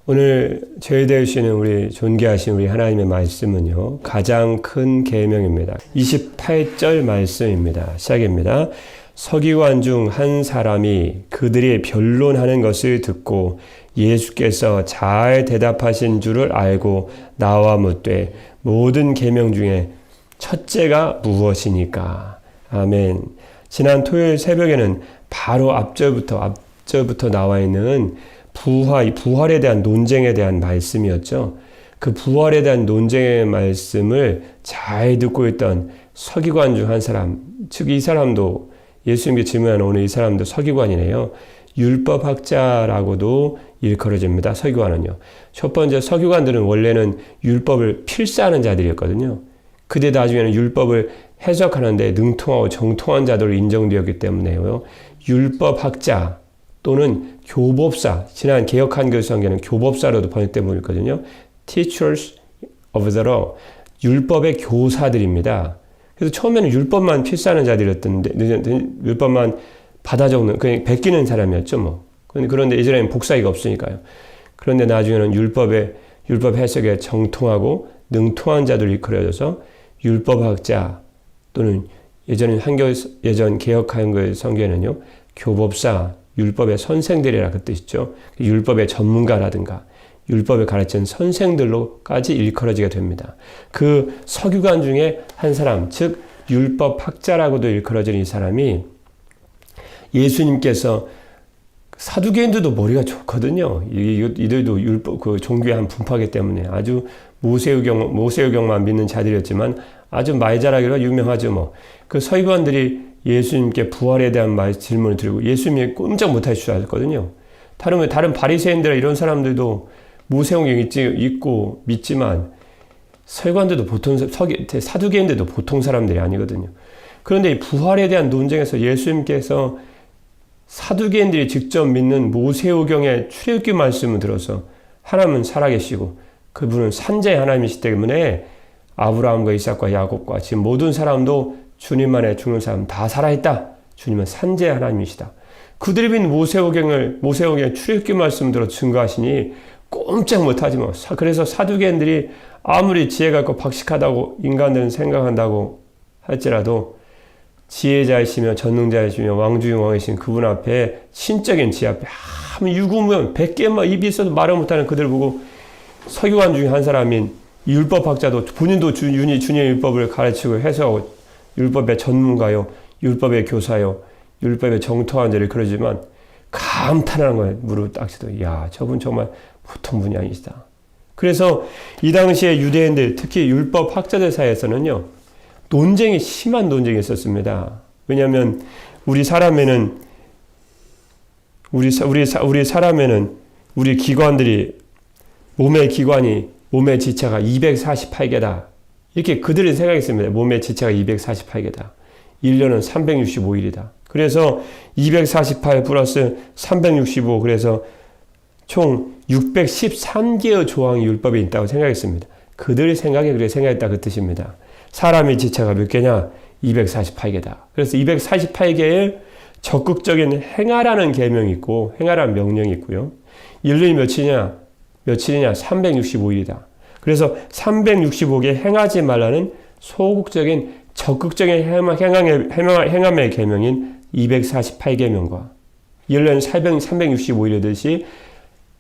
오늘 저희 되시는 우리 존귀하신 우리 하나님의 말씀은요, 가장 큰 계명입니다. 28절 말씀입니다. 시작입니다. 서기관 중 한 사람이 그들이 변론하는 것을 듣고 예수께서 잘 대답하신 줄을 알고 나와 묻되 모든 계명 중에 첫째가 무엇이니까? 아멘. 지난 토요일 새벽에는 바로 앞절부터 나와 있는 부활에 대한 논쟁에 대한 말씀이었죠. 그 부활에 대한 논쟁의 말씀을 잘 듣고 있던 서기관 중 한 사람, 즉 이 사람도 예수님께 질문하는 오늘 이 사람도 서기관이네요. 율법학자라고도 일컬어집니다. 서기관은요. 첫 번째 서기관들은 원래는 율법을 필사하는 자들이었거든요. 그때 나중에는 율법을 해석하는데 능통하고 정통한 자들로 인정되었기 때문에요. 율법학자 또는 교법사, 지난 개역 한글 성경은 교법사로도 번역되고 있거든요. Teachers of the law, 율법의 교사들입니다. 그래서 처음에는 율법만 필사하는 자들이었던데, 율법만 받아 적는, 그냥 베끼는 사람이었죠, 뭐. 그런데 이제는 복사기가 없으니까요. 그런데 나중에는 율법 해석에 정통하고 능통한 자들이 일컬어져서 율법학자 또는 예전 개역 한글 성경에는요, 교법사, 율법의 선생들이라 그 뜻이죠. 율법의 전문가라든가 율법을 가르치는 선생들로까지 일컬어지게 됩니다. 그 서기관 중에 한 사람, 즉 율법학자라고도 일컬어지는 이 사람이 예수님께서 사두개인들도 머리가 좋거든요. 이들도 율법 그 종교의 한 분파기 때문에 아주 모세오경만 믿는 자들이었지만 아주 말잘하기로 유명하죠. 뭐 그 서기관들이 예수님께 부활에 대한 질문을 드리고 예수님이 꼼짝 못할 줄 알았거든요. 다른 바리새인들 이런 사람들도 모세오경 읽고 믿지만 서기관들도 사두개인들도 보통 사람들이 아니거든요. 그런데 이 부활에 대한 논쟁에서 예수님께서 사두개인들이 직접 믿는 모세오경의 출애굽기 말씀을 들어서 하나님은 살아계시고 그분은 산자의 하나님이시기 때문에 아브라함과 이삭과 야곱과 지금 모든 사람도 주님 안에 죽는 사람 다 살아있다. 주님은 산자의 하나님이시다. 그들이 믿는 모세오경의 출애굽기 말씀을 들어 증거하시니 꼼짝 못하지 뭐. 그래서 사두개인들이 아무리 지혜가 있고 박식하다고 인간들은 생각한다고 할지라도 지혜자이시며 전능자이시며 왕중의 왕이신 그분 앞에 신적인 지혜 앞에 아무리 유구무원 100개만 입이 있어도 말을 못하는 그들 보고 서기관 중에 한 사람인 율법학자도 본인도 주님의 율법을 가르치고 해석하고 율법의 전문가요, 율법의 교사요, 율법의 정통한 자를 그러지만 감탄하는 거예요. 무릎 딱지도. 야, 저분 정말 보통 분이 아니시다. 그래서 이 당시에 유대인들, 특히 율법학자들 사이에서는요, 심한 논쟁이 있었습니다. 왜냐하면 우리 기관들이 몸의 지체가 248개다. 이렇게 그들은 생각했습니다. 몸의 지체가 248개다. 1년은 365일이다. 그래서 248 플러스 365 그래서 총 613개의 조항이 율법에 있다고 생각했습니다. 그들의 생각에 그렇게 생각했다 그 뜻입니다. 사람의 지체가 몇 개냐? 248개다. 그래서 248개의 적극적인 행하라는 계명이 있고 행하라는 명령이 있고요. 1년이 며칠이냐? 365일이다. 그래서 365개 행하지 말라는 소극적인 적극적인 행함의 계명인 248계명과 1년 365일이듯이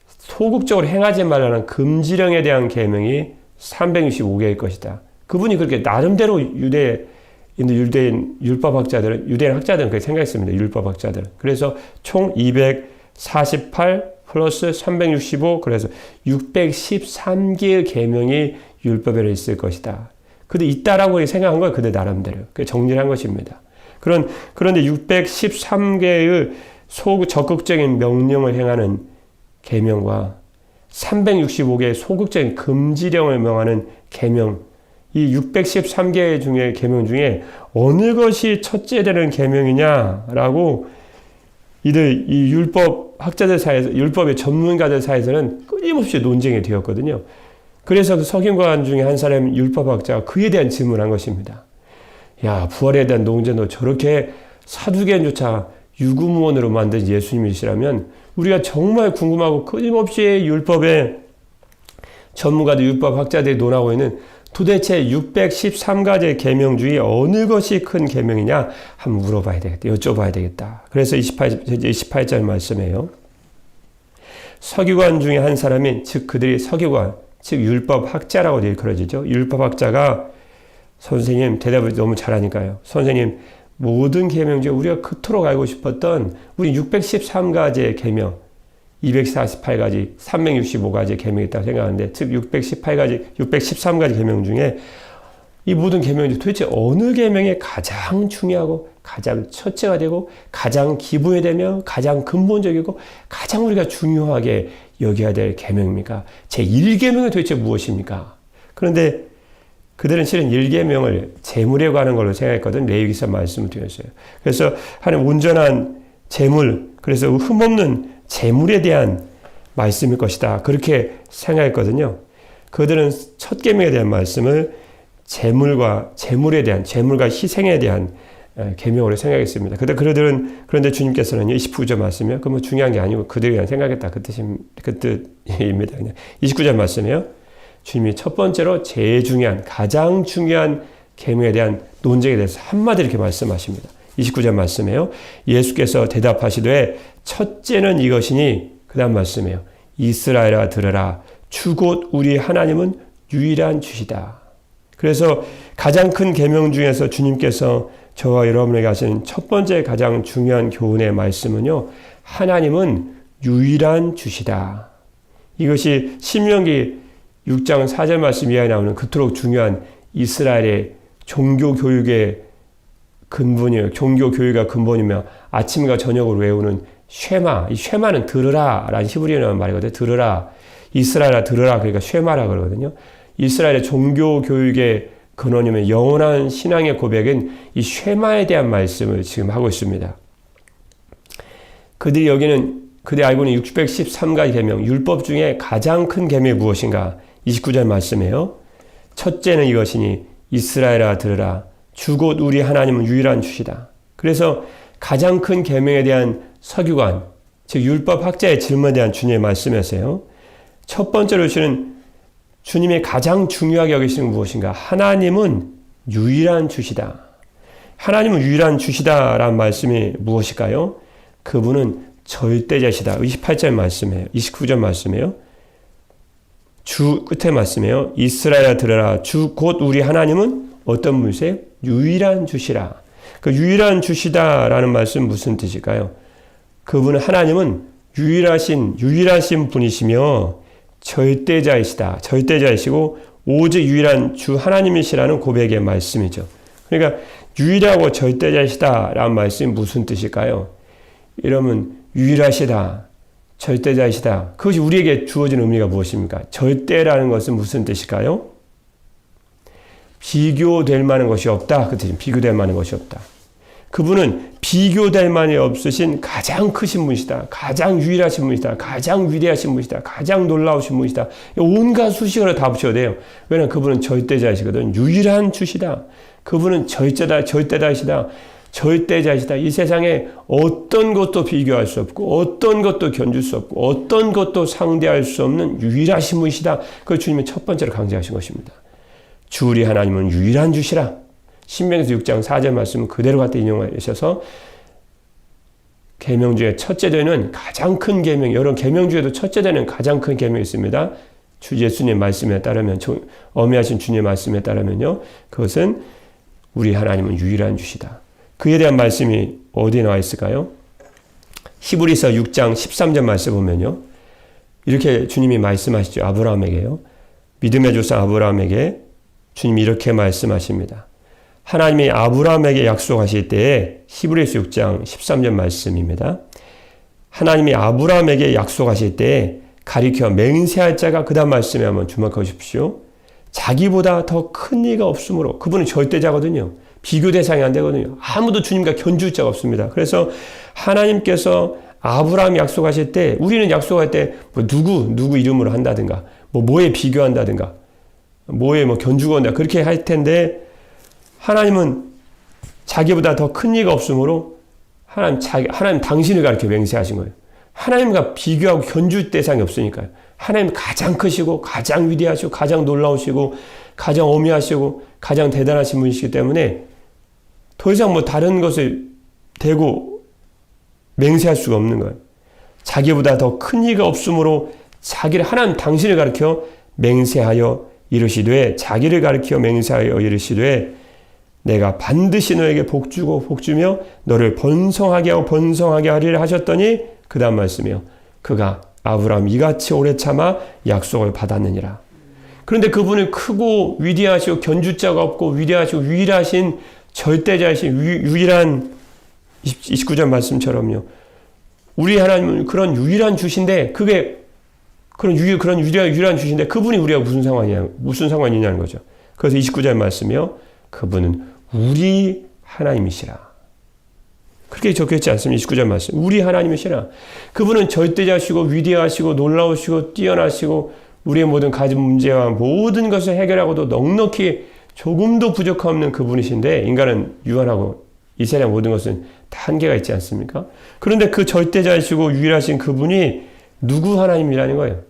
소극적으로 행하지 말라는 금지령에 대한 계명이 365개일 것이다. 그분이 그렇게 나름대로 유대인 율법학자들은 유대인 학자들은 그렇게 생각했습니다. 율법학자들은. 그래서 총 248 플러스 365 그래서 613개의 계명이 율법에 있을 것이다. 근데 있다라고 생각한 걸 그들 나름대로 정리를 한 것입니다. 그런데 613개의 적극적인 명령을 행하는 계명과 365개의 소극적인 금지령을 명하는 계명, 이 613개 중에 계명 중에 어느 것이 첫째 되는 계명이냐라고 이 율법 학자들 사이에서, 율법의 전문가들 사이에서는 끊임없이 논쟁이 되었거든요. 그래서 그 서기관 중에 한 사람 율법학자가 그에 대한 질문을 한 것입니다. 야, 부활에 대한 논쟁도 저렇게 사두개인조차 유구무원으로 만든 예수님이시라면 우리가 정말 궁금하고 끊임없이 율법의 전문가들, 율법 학자들이 논하고 있는 도대체 613가지의 계명 중에 어느 것이 큰 계명이냐 한번 물어봐야 되겠다. 여쭤봐야 되겠다. 그래서 28절 말씀이에요. 서기관 중에 한 사람이, 즉 그들이 서기관, 즉 율법 학자라고 일컬어지죠. 율법 학자가 선생님, 대답을 너무 잘하니까요. 선생님, 모든 계명 중에 우리가 그토록 알고 싶었던 우리 613가지의 계명, 248가지, 365가지의 계명이 있다고 생각하는데, 즉 618가지, 613가지 계명 중에 이 모든 계명 중에 도대체 어느 계명이 가장 중요하고 가장 첫째가 되고 가장 기본이 되며 가장 근본적이고 가장 우리가 중요하게 여겨야 될 계명입니까? 제1계명이 도대체 무엇입니까? 그런데 그들은 실은 1계명을 재물에 관한 걸로 생각했거든. 레위기서 말씀을 드렸어요. 그래서 하나님 온전한 재물, 그래서 흠없는 재물에 대한 말씀일 것이다. 그렇게 생각했거든요. 그들은 첫 계명에 대한 말씀을 재물에 대한, 재물과 희생에 대한 계명으로 생각했습니다. 그런데 주님께서는 29절 말씀이요. 그건 뭐 중요한 게 아니고 그들에 대한 생각했다. 그 뜻입니다. 그냥 29절 말씀이요. 주님이 첫 번째로 제일 중요한, 가장 중요한 계명에 대한 논쟁에 대해서 한마디 이렇게 말씀하십니다. 29절 말씀이에요. 예수께서 대답하시되 첫째는 이것이니, 그 다음 말씀이에요. 이스라엘아 들으라. 주 곧 우리 하나님은 유일한 주시다. 그래서 가장 큰 계명 중에서 주님께서 저와 여러분에게 하시는 첫 번째 가장 중요한 교훈의 말씀은요. 하나님은 유일한 주시다. 이것이 신명기 6장 4절 말씀 이하에 나오는 그토록 중요한 이스라엘의 종교교육의 근본이에요. 종교교육의 근본이며 아침과 저녁으로 외우는 쉐마. 이 쉐마는 들으라 라는 히브리어로 말이거든요. 들으라. 이스라엘아 들으라. 그러니까 쉐마라 그러거든요. 이스라엘의 종교교육의 근원이면 영원한 신앙의 고백은 이 쉐마에 대한 말씀을 지금 하고 있습니다. 그들이 알고 있는 613가지 계명, 율법 중에 가장 큰 계명이 무엇인가? 29절 말씀이에요. 첫째는 이것이니 이스라엘아 들으라. 주 곧 우리 하나님은 유일한 주시다. 그래서 가장 큰 계명에 대한 서기관, 즉 율법 학자의 질문에 대한 주님의 말씀이었어요. 첫 번째로 주는 주님이 가장 중요하게 여기시는 무엇인가? 하나님은 유일한 주시다. 하나님은 유일한 주시다라는 말씀이 무엇일까요? 그분은 절대자시다. 28절 말씀이에요. 29절 말씀이에요. 주 끝에 말씀이에요. 이스라엘아 들으라. 주 곧 우리 하나님은 어떤 분이세요? 유일한 주시라. 그 유일한 주시다라는 말씀은 무슨 뜻일까요? 그분은 하나님은 유일하신 분이시며 절대자이시다. 절대자이시고 오직 유일한 주 하나님이시라는 고백의 말씀이죠. 그러니까 유일하고 절대자이시다라는 말씀이 무슨 뜻일까요? 이러면 유일하시다. 절대자이시다. 그것이 우리에게 주어진 의미가 무엇입니까? 절대라는 것은 무슨 뜻일까요? 비교될 만한 것이 없다. 그 뜻입니다. 비교될 만한 것이 없다. 그분은 비교될 만이 없으신 가장 크신 분이시다. 가장 유일하신 분이시다. 가장 위대하신 분이시다. 가장 놀라우신 분이시다. 온갖 수식어를 다 붙여야 돼요. 왜냐하면 그분은 절대자이시거든. 유일한 주시다. 그분은 절대자이시다. 절대자이시다. 이 세상에 어떤 것도 비교할 수 없고 어떤 것도 견줄 수 없고 어떤 것도 상대할 수 없는 유일하신 분이시다. 그걸 주님이 첫 번째로 강조하신 것입니다. 주 우리 하나님은 유일한 주시라. 신명기서 6장 4절 말씀은 그대로 갖다 인용하셔서 계명 중에 첫째 되는 가장 큰 계명, 여러 계명 중에도 첫째 되는 가장 큰 계명이 있습니다. 주 예수님 말씀에 따르면, 어미하신 주님의 말씀에 따르면요, 그것은 우리 하나님은 유일한 주시다. 그에 대한 말씀이 어디에 나와 있을까요? 히브리서 6장 13절 말씀 보면요, 이렇게 주님이 말씀하시죠. 아브라함에게요. 믿음의 조상 아브라함에게 주님이 이렇게 말씀하십니다. 하나님이 아브라함에게 약속하실 때에 히브리서 6장 13절 말씀입니다. 하나님이 아브라함에게 약속하실 때에 가리켜 맹세할 자가, 그 다음 말씀에 한번 주목하십시오. 자기보다 더 큰 이가 없으므로. 그분은 절대자거든요. 비교 대상이 안 되거든요. 아무도 주님과 견줄 자가 없습니다. 그래서 하나님께서 아브라함이 약속하실 때, 우리는 약속할 때 뭐 누구 이름으로 한다든가, 뭐에 비교한다든가, 뭐에 견주고 한다, 그렇게 할 텐데, 하나님은 자기보다 더 큰 이가 없으므로 하나님 당신을 가리켜 맹세하신 거예요. 하나님과 비교하고 견줄 대상이 없으니까요. 하나님 가장 크시고 가장 위대하시고 가장 놀라우시고 가장 어미하시고 가장 대단하신 분이시기 때문에 더 이상 뭐 다른 것을 대고 맹세할 수가 없는 거예요. 자기보다 더 큰 이가 없으므로 자기를 하나님 당신을 가리켜 맹세하여 이르시되 자기를 가리켜 맹세하여 이르시되 내가 반드시 너에게 복주고 복주며 너를 번성하게 하고 번성하게 하리라 하셨더니 그 다음 말씀이요. 그가 아브라함 이같이 오래 참아 약속을 받았느니라. 그런데 그분은 크고 위대하시고 견주자가 없고 위대하시고 유일하신 절대자이신 유일한 29절 말씀처럼요. 우리 하나님은 그런 유일한 주신데 그게 그런 유일한 주신데 그분이 우리가 무슨 상관이냐는 거죠. 그래서 29절 말씀이요. 그분은 우리 하나님이시라. 그렇게 적혀있지 않습니까? 29절 말씀. 우리 하나님이시라. 그분은 절대자시고 위대하시고 놀라우시고 뛰어나시고 우리의 모든 가진 문제와 모든 것을 해결하고도 넉넉히 조금도 부족함 없는 그분이신데 인간은 유한하고 이 세상 모든 것은 다 한계가 있지 않습니까? 그런데 그 절대자이시고 유일하신 그분이 누구 하나님이라는 거예요?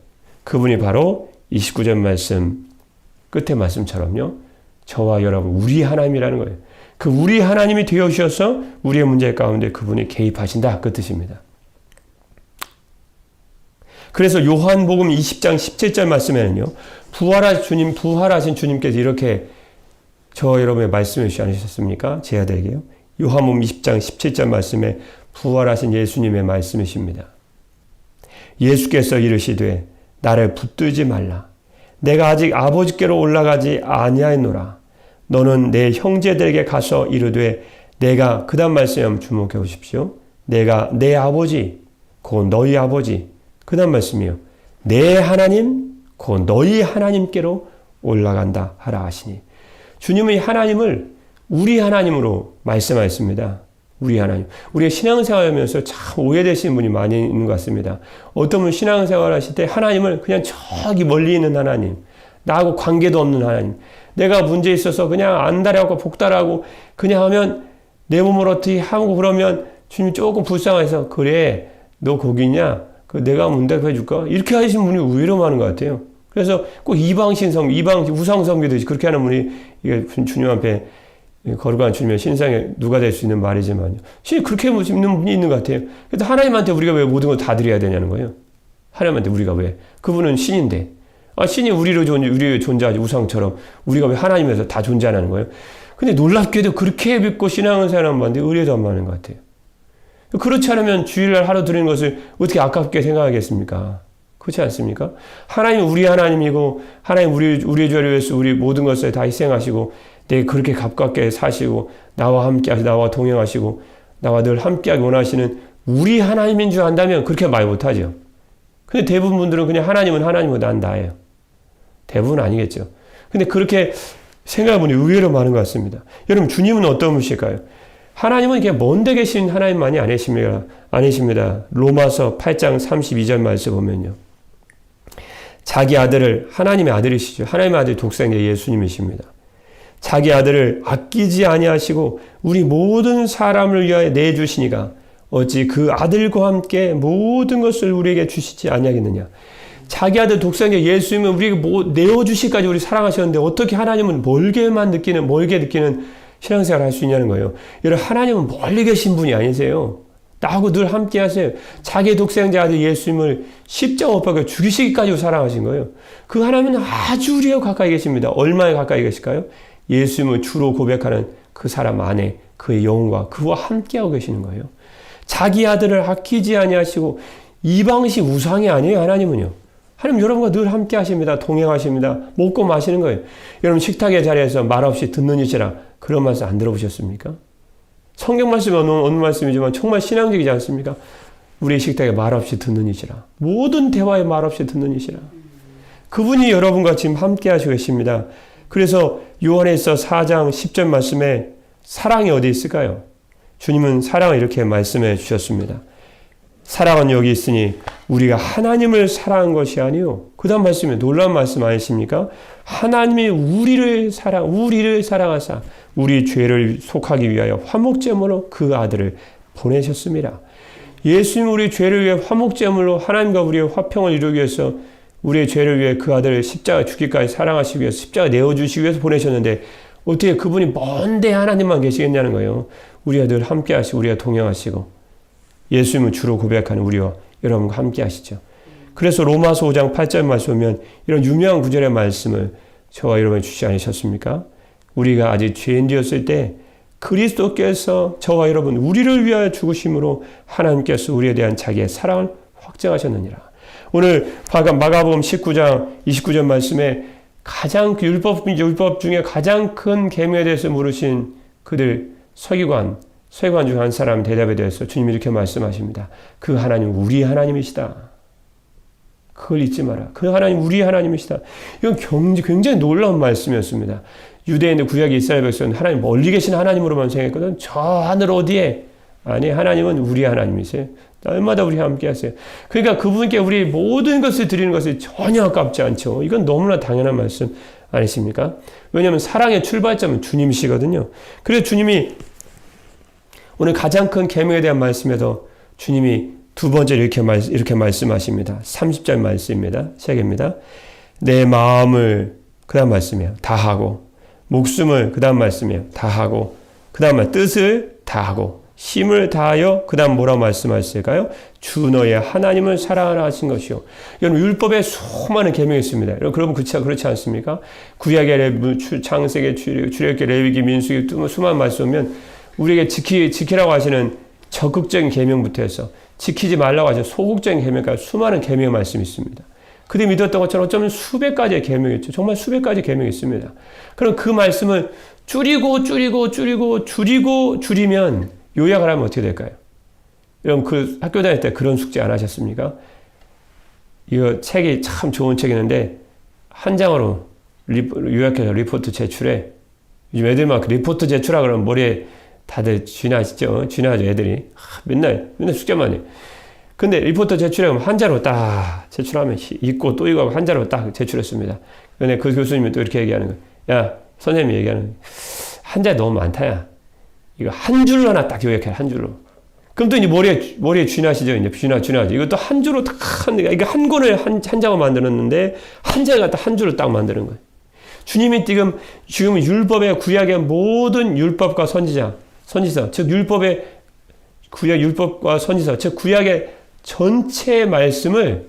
그분이 바로 29절 말씀 끝의 말씀처럼요. 저와 여러분 우리 하나님이라는 거예요. 그 우리 하나님이 되어주셔서 우리의 문제 가운데 그분이 개입하신다. 그 뜻입니다. 그래서 요한복음 20장 17절 말씀에는요. 부활하신 주님께서 이렇게 저 여러분의 말씀해 주시지 않으셨습니까? 제 아들에게요. 요한복음 20장 17절 말씀에 부활하신 예수님의 말씀이십니다. 예수께서 이르시되 나를 붙들지 말라. 내가 아직 아버지께로 올라가지 아니하였노라. 너는 내 형제들에게 가서 이르되 내가 그 다음 말씀에 한번 주목해 보십시오. 내가 내 아버지 곧 너희 아버지 그 다음 말씀이요. 내 하나님 곧 너희 하나님께로 올라간다 하라 하시니 주님의 하나님을 우리 하나님으로 말씀하였습니다. 우리 하나님. 우리가 신앙생활하면서 참 오해되시는 분이 많이 있는 것 같습니다. 어떤 분 신앙생활 하실 때 하나님을 그냥 저기 멀리 있는 하나님, 나하고 관계도 없는 하나님, 내가 문제 있어서 그냥 안달하고 복달하고 그냥 하면 내 몸을 어떻게 하고 그러면 주님 조금 불쌍해서 그래 너 거기 있냐? 내가 문답해 줄까? 이렇게 하시는 분이 의외로 많은 것 같아요. 그래서 꼭 우상성교듯이 그렇게 하는 분이 이게 주님 앞에 거룩한 주님의 신상에 누가 될 수 있는 말이지만요. 신이 그렇게 있는 분이 있는 것 같아요. 그래서 하나님한테 우리가 왜 모든 걸 다 드려야 되냐는 거예요. 하나님한테 우리가 왜? 그분은 신인데. 신이 우리로 존재하지 우상처럼 우리가 왜 하나님에서 다 존재하는 거예요? 근데 놀랍게도 그렇게 믿고 신앙을 사는 분한테 의뢰도 안 많은 것 같아요. 그렇지 않으면 주일날 하루 드리는 것을 어떻게 아깝게 생각하겠습니까? 그렇지 않습니까? 하나님 우리 하나님이고 하나님 우리의 죄를 위해서 우리 모든 것을 다 희생하시고 내가 그렇게 가깝게 사시고 나와 함께 하시고 나와 동행하시고 나와 늘 함께하기 원하시는 우리 하나님인 줄 안다면 그렇게 말 못하죠. 근데 대부분 분들은 그냥 하나님은 하나님이고 난 나예요. 대부분 아니겠죠. 근데 그렇게 생각하는 분이 의외로 많은 것 같습니다. 여러분 주님은 어떤 분이실까요? 하나님은 그냥 먼데 계신 하나님만이 아니십니다. 로마서 8장 32절 말씀 보면요. 자기 아들을 하나님의 아들이시죠. 하나님의 아들 독생자 예수님이십니다. 자기 아들을 아끼지 아니하시고 우리 모든 사람을 위하여 내주시니가 어찌 그 아들과 함께 모든 것을 우리에게 주시지 아니하겠느냐. 자기 아들 독생자 예수님은 우리에게 내어주시기까지 우리 사랑하셨는데 어떻게 하나님은 멀게 느끼는 신앙생활 할 수 있냐는 거예요. 여러분 하나님은 멀리 계신 분이 아니세요. 나하고 늘 함께 하세요. 자기 독생자 아들 예수님을 십자가 못 박아 죽이시기까지 사랑하신 거예요. 그 하나님은 아주 우리하고 가까이 계십니다. 얼마나 가까이 계실까요? 예수님을 주로 고백하는 그 사람 안에 그의 영혼과 그와 함께하고 계시는 거예요. 자기 아들을 아끼지 아니하시고 이방식 우상이 아니에요. 하나님은요. 하나님 여러분과 늘 함께 하십니다. 동행하십니다. 먹고 마시는 거예요. 여러분 식탁의 자리에서 말없이 듣는 이시라 그런 말씀 안 들어보셨습니까? 성경 말씀이 어느 말씀이지만 정말 신앙적이지 않습니까? 우리 식탁에 말없이 듣는 이시라. 모든 대화에 말없이 듣는 이시라. 그분이 여러분과 지금 함께 하시고 계십니다. 그래서 요한에서 4장 10절 말씀에 사랑이 어디 있을까요? 주님은 사랑을 이렇게 말씀해 주셨습니다. 사랑은 여기 있으니 우리가 하나님을 사랑한 것이 아니요. 그 다음 말씀에 놀라운 말씀 아니십니까? 하나님이 우리를 사랑하사 우리 죄를 속하기 위하여 화목제물로 그 아들을 보내셨습니다. 예수님 우리 죄를 위해 화목제물로 하나님과 우리의 화평을 이루기 위해서 우리의 죄를 위해 그 아들을 십자가 죽기까지 사랑하시기 위해서 십자가 내어주시기 위해서 보내셨는데 어떻게 그분이 먼데 하나님만 계시겠냐는 거예요. 우리와 늘 함께 하시고 우리와 동행하시고 예수님을 주로 고백하는 우리와 여러분과 함께 하시죠. 그래서 로마서 5장 8절 말씀 보면 이런 유명한 구절의 말씀을 저와 여러분이 주시지 않으셨습니까? 우리가 아직 죄인되었을 때 그리스도께서 저와 여러분 우리를 위하여 죽으심으로 하나님께서 우리에 대한 자기의 사랑을 확증하셨느니라. 오늘 마가복음 19장 29절 말씀에 가장 율법 중에 가장 큰 계명에 대해서 물으신 그들 서기관 중 한 사람 대답에 대해서 주님이 이렇게 말씀하십니다. 그 하나님 우리 하나님이시다. 그걸 잊지 마라. 그 하나님 우리 하나님이시다. 이건 굉장히 놀라운 말씀이었습니다. 유대인들 구약 이스라엘 백성은 하나님 멀리 계신 하나님으로만 생각했거든. 저 하늘 어디에? 아니 하나님은 우리 하나님이세요. 날마다 우리와 함께 하세요. 그러니까 그분께 우리 모든 것을 드리는 것이 전혀 아깝지 않죠. 이건 너무나 당연한 말씀 아니십니까? 왜냐하면 사랑의 출발점은 주님이시거든요. 그래서 주님이 오늘 가장 큰 계명에 대한 말씀에서 주님이 두 번째 이렇게 말씀하십니다. 30절 말씀입니다. 시작입니다. 내 마음을 그 다음 말씀이에요. 다하고 목숨을 그 다음 말씀이에요. 다하고 그 다음 뜻을 다하고 힘을 다하여 그 다음 뭐라고 말씀하실까요? 주 너의 하나님을 사랑하라 하신 것이요. 이건 율법에 수많은 계명이 있습니다. 여러분 그렇지 않습니까? 구약의 창세기, 출애굽기, 레위기, 민수기 수많은 말씀 보면 우리에게 지키라고 하시는 적극적인 계명부터 해서 지키지 말라고 하시는 소극적인 계명까지 수많은 계명의 말씀이 있습니다. 그들이 믿었던 것처럼 어쩌면 수백 가지의 계명이 있죠. 정말 수백 가지 계명이 있습니다. 그럼 그 말씀을 줄이면 요약을 하면 어떻게 될까요? 여러분 그 학교 다닐 때 그런 숙제 안 하셨습니까? 이거 책이 참 좋은 책이는데 한 장으로 요약해서 리포트 제출해. 요즘 애들만 그 리포트 제출하고 그러면 머리에 다들 쥐나시죠? 쥐나죠 애들이. 맨날 숙제만 해. 근데 리포트 제출하면 한 자로 딱 제출하면 읽고 또 읽고 한 자로 딱 제출했습니다. 근데 그 교수님이 또 이렇게 얘기하는 거예요. 야 선생님이 얘기하는 거예요. 한 자 너무 많다야. 이거 한 줄로나 딱 요약해, 한 줄로. 그럼 또 이제 머리에 쥐나시죠? 이제 쥐나죠. 이것도 한 줄로 딱 이거 한 권을 한 장을 만들었는데, 한 장을 갖다 한 줄로 딱 만드는 거예요. 주님이 지금 율법의 구약의 모든 율법과 선지서, 즉 율법과 선지서, 즉 구약의 전체 말씀을,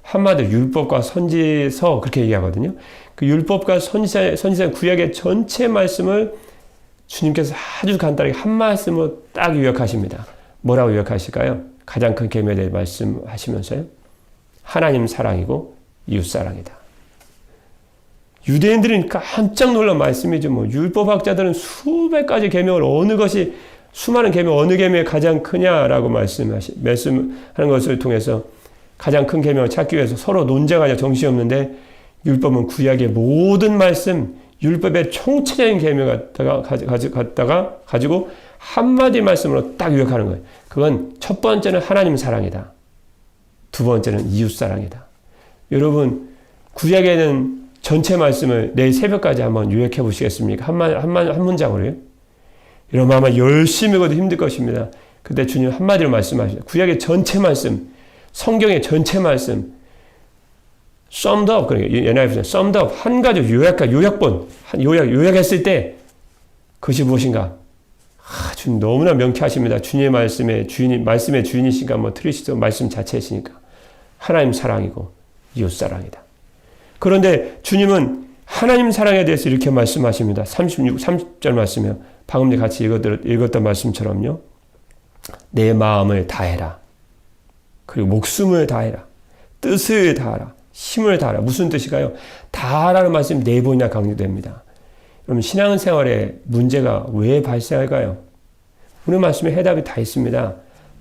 한마디로 율법과 선지서 그렇게 얘기하거든요. 그 율법과 선지서 구약의 전체 말씀을 주님께서 아주 간단하게 한 말씀으로 딱 요약하십니다. 뭐라고 요약하실까요? 가장 큰 계명에 대해 말씀하시면서요. 하나님 사랑이고 이웃 사랑이다. 유대인들은 깜짝 놀란 말씀이죠. 율법학자들은 수백 가지 계명을 수많은 계명 어느 계명이 가장 크냐라고 말씀하는 것을 통해서 가장 큰 계명을 찾기 위해서 서로 논쟁하냐 정신없는데 율법은 구약의 모든 말씀, 율법의 총체적인 계명을 가지고 한마디 말씀으로 딱 요약하는 거예요. 그건 첫 번째는 하나님 사랑이다. 두 번째는 이웃 사랑이다. 여러분 구약에는 전체 말씀을 내일 새벽까지 한번 요약해 보시겠습니까? 한 문장으로요. 여러분 아마 열심히 읽어도 힘들 것입니다. 그때 주님 한마디로 말씀하시죠. 구약의 전체 말씀, 성경의 전체 말씀, summed up, 그러니까 NIV에서 summed up, 한 가지 요약했을 때 그것이 무엇인가? 주님 너무나 명쾌하십니다. 주님의 말씀의 주인이시니까 틀리시죠. 말씀 자체이시니까. 하나님 사랑이고 이웃 사랑이다. 그런데 주님은 하나님 사랑에 대해서 이렇게 말씀하십니다. 30절 말씀이요. 방금 같이 읽었던 말씀처럼요. 내 마음을 다해라. 그리고 목숨을 다해라. 뜻을 다하라. 힘을 다하라. 무슨 뜻일까요? 다하라는 말씀이 4번이나 강조됩니다. 그럼 신앙생활에 문제가 왜 발생할까요? 오늘 말씀에 해답이 다 있습니다.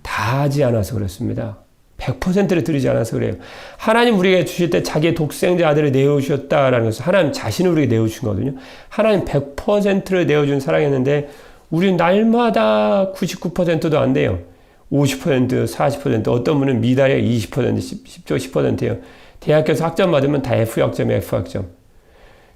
다 하지 않아서 그렇습니다. 100%를 드리지 않아서 그래요. 하나님 우리에게 주실 때 자기의 독생자 아들을 내어주셨다라는 것은 하나님 자신을 우리에게 내어주신 거거든요. 하나님 100%를 내어준 사랑이었는데 우리는 날마다 99%도 안 돼요. 50%, 40%, 어떤 분은 미달에 20%, 10%예요. 대학교에서 학점 받으면 다 F학점이에요, F학점.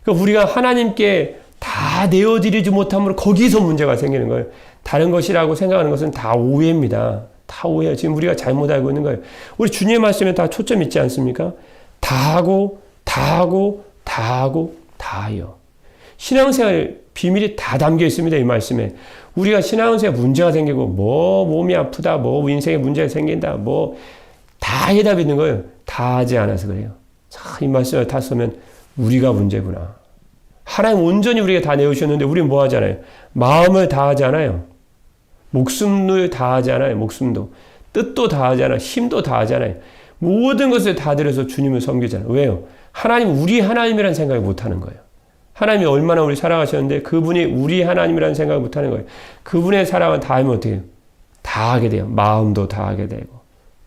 그러니까 우리가 하나님께 다 다 내어드리지 못함으로 거기서 문제가 생기는 거예요. 다른 것이라고 생각하는 것은 다 오해입니다. 다 오해예요. 지금 우리가 잘못 알고 있는 거예요. 우리 주님의 말씀에 다 초점 있지 않습니까? 다 하고, 다 하고, 다 하고, 다 해요. 신앙생활 비밀이 다 담겨 있습니다. 이 말씀에. 우리가 신앙생활 문제가 생기고, 뭐 몸이 아프다, 뭐 인생에 문제가 생긴다, 뭐 다 해답이 있는 거예요. 다 하지 않아서 그래요. 자, 이 말씀을 다 쓰면 우리가 문제구나. 하나님 온전히 우리가 다 내어주셨는데 우리는 뭐 하잖아요? 마음을 다 하지 않아요. 목숨을 다 하지 않아요. 목숨도. 뜻도 다 하지 않아요. 힘도 다 하지 않아요. 모든 것을 다 들여서 주님을 섬기잖아요. 왜요? 하나님, 우리 하나님이라는 생각을 못 하는 거예요. 하나님이 얼마나 우리 사랑하셨는데 그분이 우리 하나님이라는 생각을 못 하는 거예요. 그분의 사랑을 다 하면 어떻게 해요? 다 하게 돼요. 마음도 다 하게 되고,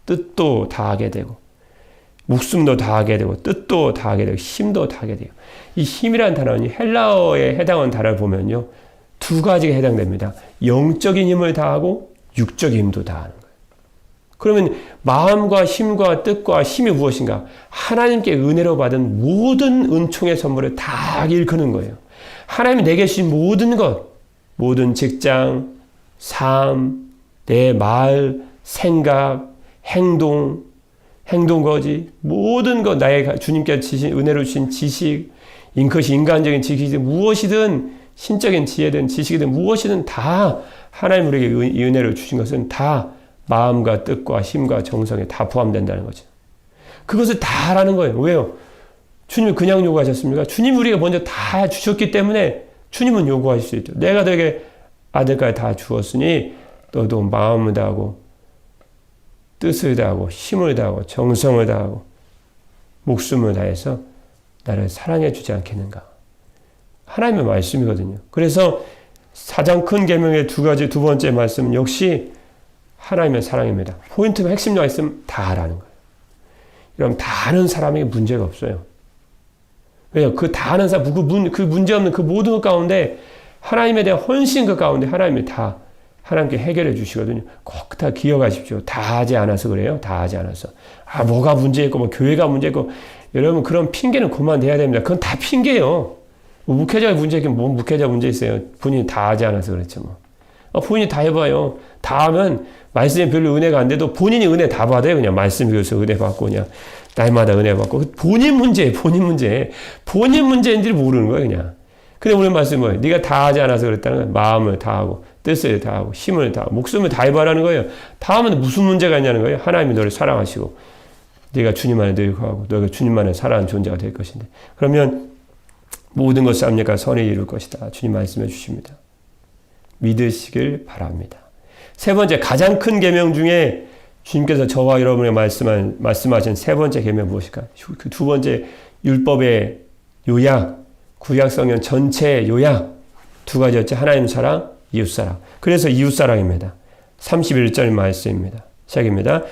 뜻도 다 하게 되고, 목숨도 다 하게 되고, 뜻도 다 하게 되고, 힘도 다 하게 돼요. 이 힘이라는 단어는 헬라어에 해당하는 단어를 보면요, 두 가지가 해당됩니다. 영적인 힘을 다하고 육적인 힘도 다하는 거예요. 그러면 마음과 힘과 뜻과 힘이 무엇인가? 하나님께 은혜로 받은 모든 은총의 선물을 다 일컫는 거예요. 하나님이 내게 주신 모든 것, 모든 직장, 삶, 내 말, 생각, 행동거지, 모든 것, 나의 주님께 주신 은혜로 주신 지식, 그것이 인간적인 지식이든 무엇이든 신적인 지혜든 지식이든 무엇이든 다 하나님 우리에게 이 은혜를 주신 것은 다 마음과 뜻과 힘과 정성에 다 포함된다는 거죠. 그것을 다 하라는 거예요. 왜요? 주님이 그냥 요구하셨습니까? 주님 우리가 먼저 다 주셨기 때문에 주님은 요구하실 수 있죠. 내가 너에게 아들까지 다 주었으니 너도 마음을 다하고 뜻을 다하고 힘을 다하고 정성을 다하고 목숨을 다해서 나를 사랑해 주지 않겠는가? 하나님의 말씀이거든요. 그래서 가장 큰 계명의 두 번째 말씀은 역시 하나님의 사랑입니다. 포인트가 핵심 말씀 다 하라는 거예요. 여러분 다 하는 사람에게 문제가 없어요. 왜요? 그 다 하는 사람, 그 문제 없는 그 모든 것 가운데 하나님에 대한 헌신 그 가운데 하나님이 다 하나님께 해결해 주시거든요. 꼭 다 기억하십시오. 다 하지 않아서 그래요. 다 하지 않아서. 아, 뭐가 문제 있고, 뭐 교회가 문제 있고. 여러분 그런 핑계는 그만내야 됩니다. 그건 다 핑계예요. 뭐 목회자가 문제 있긴 뭐 목회자 문제 있어요. 본인이 다 하지 않아서 그렇죠. 뭐. 본인이 다 해봐요. 다 하면 말씀에 별로 은혜가 안 돼도 본인이 은혜 다 받아요. 그냥 말씀 교수 은혜 받고 그냥 날마다 은혜 받고 본인 문제예요. 본인 문제인지 모르는 거예요. 그냥. 근데 오늘 말씀은 뭐예요? 네가 다 하지 않아서 그랬다는 거예요. 마음을 다 하고 뜻을 다 하고 힘을 다 하고 목숨을 다 해봐라는 거예요. 다 하면 무슨 문제가 있냐는 거예요. 하나님이 너를 사랑하시고 네가 주님 안에 노력하고 너가 주님 안에 살아가는 존재가 될 것인데 그러면 모든 것을 합력과 선에 이룰 것이다. 주님 말씀해 주십니다. 믿으시길 바랍니다. 세 번째 가장 큰 계명 중에 주님께서 저와 여러분에게 말씀하신 세 번째 계명 무엇일까요? 그 두 번째 율법의 요약, 구약성경 전체의 요약 두 가지였죠. 하나님 사랑, 이웃사랑. 그래서 이웃사랑입니다. 31절 말씀입니다. 시작입니다.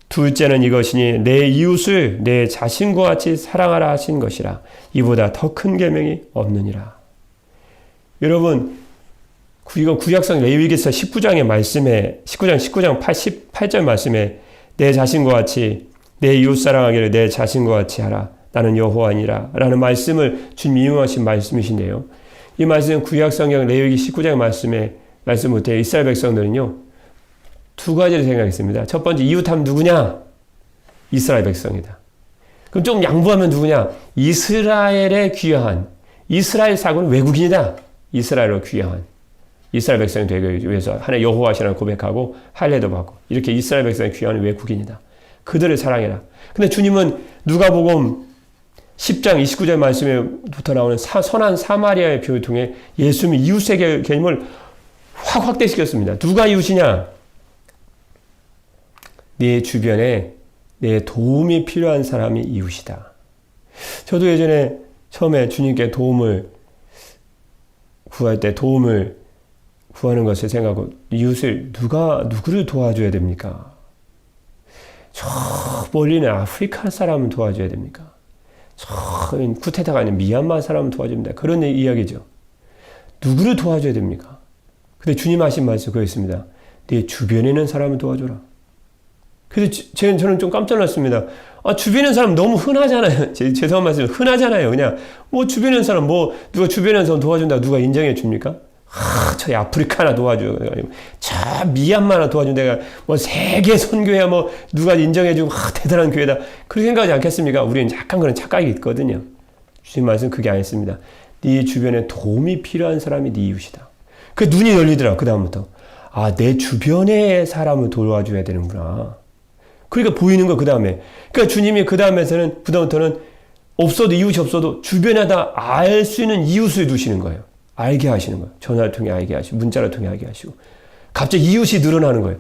둘째는 이것이니 내 이웃을 내 자신과 같이 사랑하라 하신 것이라. 이보다 더 큰 계명이 없느니라. 여러분 이거 구약성 레위기서 19장 18절 말씀에 내 자신과 같이 내 이웃 사랑하기를 내 자신과 같이 하라. 나는 여호와니라 라는 말씀을 주님 인용하신 말씀이신데요. 이 말씀은 구약성경 레위기 19장 말씀 못해 이스라엘 백성들은요. 두 가지를 생각했습니다. 첫 번째 이웃하면 누구냐? 이스라엘 백성이다. 그럼 좀 양보하면 누구냐? 이스라엘에 귀화한 이스라엘 사고는 외국인이다. 이스라엘로 귀화한 이스라엘 백성이 되기 위해서 하나님 여호와시라는 고백하고 할례도 받고 이렇게 이스라엘 백성이 귀화한 외국인이다. 그들을 사랑해라. 근데 주님은 누가복음 10장 29절 말씀에부터 나오는 선한 사마리아의 비유를 통해 예수님이 이웃의 개념을 확 확대시켰습니다. 누가 이웃이냐? 네 주변에 내 도움이 필요한 사람이 이웃이다. 저도 예전에 처음에 주님께 도움을 구할 때 도움을 구하는 것을 생각하고 이웃을 누구를 도와줘야 됩니까? 저 멀리 있는 아프리카 사람을 도와줘야 됩니까? 저 쿠테타가 아닌 미얀마 사람을 도와줘야 됩니다. 그런 이야기죠. 누구를 도와줘야 됩니까? 근데 주님 하신 말씀 그거였습니다. 네 주변에 있는 사람을 도와줘라. 그래서 저는 좀 깜짝 놀랐습니다. 주변에 있는 사람 너무 흔하잖아요. 죄송한 말씀, 흔하잖아요. 그냥, 주변에 있는 사람, 누가 주변에 있는 사람 도와준다, 누가 인정해 줍니까? 저희 아프리카 하나 도와줘. 저 미얀마 하나 도와준 데가, 세계 선교야, 누가 인정해주고, 대단한 교회다. 그렇게 생각하지 않겠습니까? 우리는 약간 그런 착각이 있거든요. 주님 말씀 그게 아니었습니다. 네 주변에 도움이 필요한 사람이 네 이웃이다. 그 눈이 열리더라, 그다음부터. 내 주변의 사람을 도와줘야 되는구나. 그러니까 보이는 거, 그 다음에. 그러니까 주님이 그 다음에서는, 그다음부터는 이웃이 없어도 주변에 다 알 수 있는 이웃을 두시는 거예요. 알게 하시는 거예요. 전화를 통해 알게 하시고, 문자를 통해 알게 하시고. 갑자기 이웃이 늘어나는 거예요.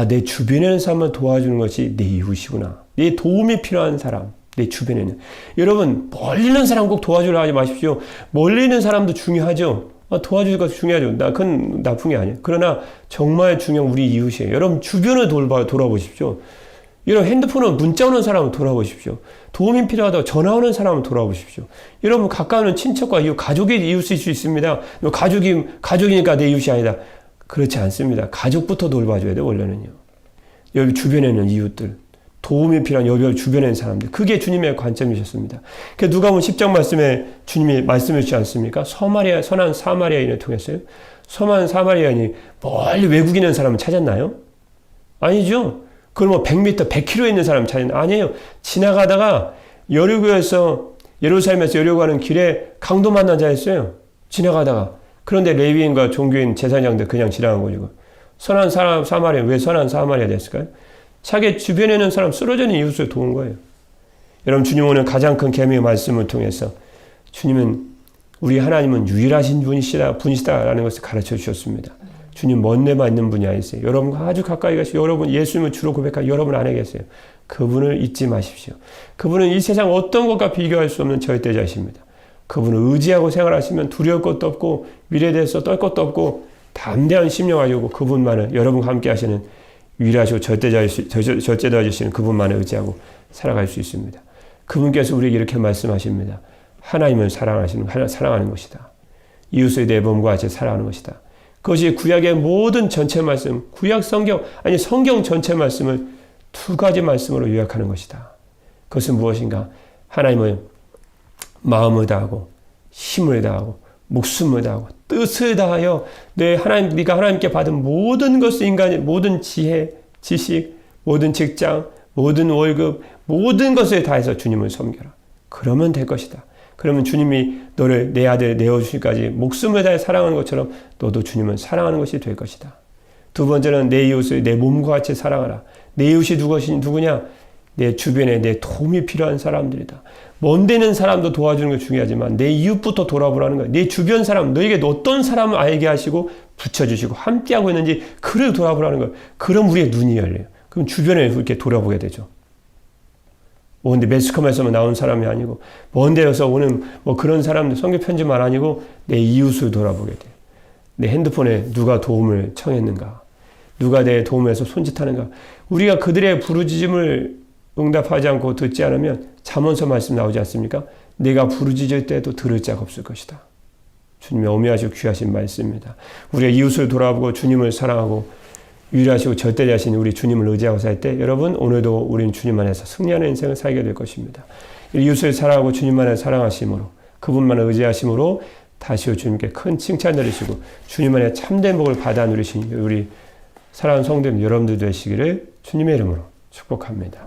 내 주변에 있는 사람을 도와주는 것이 내 이웃이구나. 내 도움이 필요한 사람, 내 주변에는. 여러분, 멀리 있는 사람 꼭 도와주려 하지 마십시오. 멀리 있는 사람도 중요하죠. 도와줄 것도 중요하죠. 그건 나쁜 게 아니에요. 그러나 정말 중요한 우리 이웃이에요. 여러분, 주변을 돌아보십시오. 여러분, 핸드폰으로 문자 오는 사람을 돌아보십시오. 도움이 필요하다고 전화 오는 사람을 돌아보십시오. 여러분, 가까운 친척과 이웃, 가족이 이웃일 수 있습니다. 가족이니까 내 이웃이 아니다. 그렇지 않습니다. 가족부터 돌봐줘야 돼요, 원래는요. 여기 주변에는 이웃들, 도움이 필요한 여기 주변에 있는 사람들. 그게 주님의 관점이셨습니다. 누가복음 10장 말씀에 주님이 말씀해 주지 않습니까? 선한 사마리아인을 통했어요. 선한 사마리아인이 멀리 외국에 있는 사람을 찾았나요? 아니죠. 그럼 100m, 100km에 있는 사람 찾았나요? 아니에요. 지나가다가 예루살렘에서 여리고 가는 길에 강도 만난 자였어요. 지나가다가. 그런데 레위인과 종교인 제사장들 그냥 지나간 거죠. 선한 사마리아, 왜 선한 사마리아 됐을까요? 자기 주변에 있는 사람, 쓰러져 있는 이웃을 도운 거예요. 여러분, 주님 오늘 가장 큰 계명의 말씀을 통해서 우리 하나님은 유일하신 분이시다라는 것을 가르쳐 주셨습니다. 주님 먼 데만 있는 분이 아니세요. 여러분과 아주 가까이 가시고 여러분 예수님을 주로 고백하는 여러분 안에 계세요. 그분을 잊지 마십시오. 그분은 이 세상 어떤 것과 비교할 수 없는 절대자이십니다. 그분을 의지하고 생활하시면 두려울 것도 없고 미래에 대해서 떨 것도 없고 담대한 심령 가지고 그분만을 여러분과 함께 하시는 유일하시고 절대자이시는 그분만을 의지하고 살아갈 수 있습니다. 그분께서 우리에게 이렇게 말씀하십니다. 하나님을 사랑하는 것이다. 이웃의 내 몸과 같이 사랑하는 것이다. 그것이 구약의 모든 전체 말씀, 성경 전체 말씀을 두 가지 말씀으로 요약하는 것이다. 그것은 무엇인가? 하나님을 마음을 다하고 힘을 다하고 목숨을 다하고 뜻을 다하여 네가 하나님께 받은 모든 것을 모든 지혜, 지식, 모든 직장, 모든 월급, 모든 것을 다해서 주님을 섬겨라. 그러면 될 것이다. 그러면 주님이 너를 내 아들 내어주실까지 목숨을 다해 사랑하는 것처럼 너도 주님을 사랑하는 것이 될 것이다. 두 번째는 내 이웃을 내 몸과 같이 사랑하라. 내 이웃이 누구냐? 내 주변에 내 도움이 필요한 사람들이다. 먼 데는 사람도 도와주는 게 중요하지만 내 이웃부터 돌아보라는 거야. 내 주변 사람, 너에게 어떤 사람을 알게 하시고 붙여주시고 함께하고 있는지 그를 돌아보라는 거야. 그럼 우리의 눈이 열려요. 그럼 주변에 이렇게 돌아보게 되죠. 근데 매스컴에서만 나온 사람이 아니고 먼 데에서 오는 그런 사람들 성경 편지만 아니고 내 이웃을 돌아보게 돼. 내 핸드폰에 누가 도움을 청했는가? 누가 내 도움에서 손짓하는가? 우리가 그들의 부르짖음을 응답하지 않고 듣지 않으면 잠언서 말씀 나오지 않습니까? 내가 부르짖을 때도 들을 자가 없을 것이다. 주님의 오묘하시고 귀하신 말씀입니다. 우리가 이웃을 돌아보고 주님을 사랑하고 유일하시고 절대자신 우리 주님을 의지하고 살 때 여러분 오늘도 우리는 주님 안에서 승리하는 인생을 살게 될 것입니다. 이웃을 사랑하고 주님만을 사랑하심으로 그분만을 의지하심으로 다시 주님께 큰 칭찬 드리시고 주님 안에 참된 복을 받아 누리신 우리 사랑하는 성도님 여러분들 되시기를 주님의 이름으로 축복합니다.